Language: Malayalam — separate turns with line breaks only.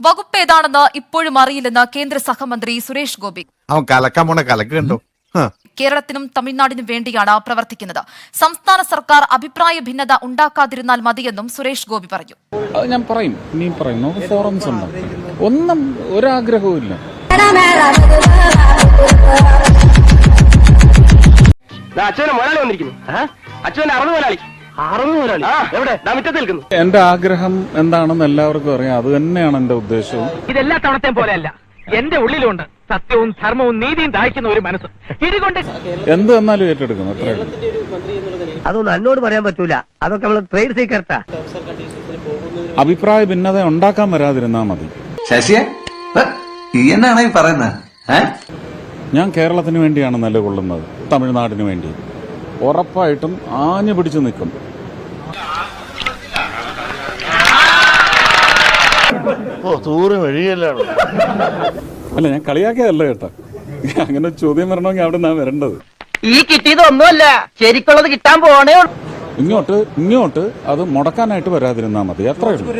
വകുപ്പ് ഏതാണെന്ന് ഇപ്പോഴും അറിയില്ലെന്ന് കേന്ദ്ര സഹമന്ത്രി സുരേഷ് ഗോപി.
അവൻ കലക്കാൻ പോണ കലക്ക് കണ്ടോ.
കേരളത്തിനും തമിഴ്നാടിനും വേണ്ടിയാണ് പ്രവർത്തിക്കുന്നത്. സംസ്ഥാന സർക്കാർ അഭിപ്രായ ഭിന്നത ഉണ്ടാക്കാതിരുന്നാൽ മതിയെന്നും സുരേഷ് ഗോപി പറഞ്ഞു.
ഞാൻ പറയും, ഇനിയും പറയും, നമുക്ക് ഫോറംസ് ഉണ്ട്. ഒന്നും ഒരാഗ്രഹവും ഇല്ല.
അച്ഛനെ മുതലാളി വന്നിരിക്കുന്നു. അച്ഛന്റെ 60 മുതലാളി. 60 മുതലാളി എവിടെ? മുറ്റത്ത് നിൽക്കുന്നു.
എന്റെ ആഗ്രഹം എന്താണെന്ന് എല്ലാവർക്കും അറിയാം. അത് തന്നെയാണ് എന്റെ ഉദ്ദേശവും.
ഇതെല്ലാ തവണത്തെയും പോലെയല്ല. എന്റെ ഉള്ളിലുണ്ട് സത്യവും ധർമ്മവും നീതിയും ദാഹിക്കുന്ന ഒരു മനസ്സ്. ഇതുകൊണ്ട്
എന്ത് തന്നാലും ഏറ്റെടുക്കും. അത്രേ ഉള്ളൂ.
അതൊന്നും എന്നോട് പറയാൻ പറ്റൂല. അതൊക്കെ നമ്മൾ ട്രേഡ് സീക്രട്ടാ.
അഭിപ്രായ ഭിന്നത ഉണ്ടാക്കാൻ വരാതിരുന്നാ മതി.
ശശിയെ എന്നാണ് ഈ പറയുന്നത്?
ഞാൻ കേരളത്തിന് വേണ്ടിയാണ് നിലകൊള്ളുന്നത്, തമിഴ്നാടിന് വേണ്ടി. ഉറപ്പായിട്ടും ആഞ്ഞു പിടിച്ചു നിൽക്കും. അല്ല, ഞാൻ കളിയാക്കിയതല്ല കേട്ടോ. അങ്ങനെ ചോദ്യം വരണമെങ്കിൽ അവിടെ നിന്നാ വരേണ്ടത്.
ഈ കിട്ടിയതൊന്നുമല്ല, ശരിക്കുള്ളത് കിട്ടാൻ പോണേ.
ഇങ്ങോട്ട് അത് മുടക്കാനായിട്ട് വരാതിരുന്നാ മതി. അത്രേ ഉള്ളൂ.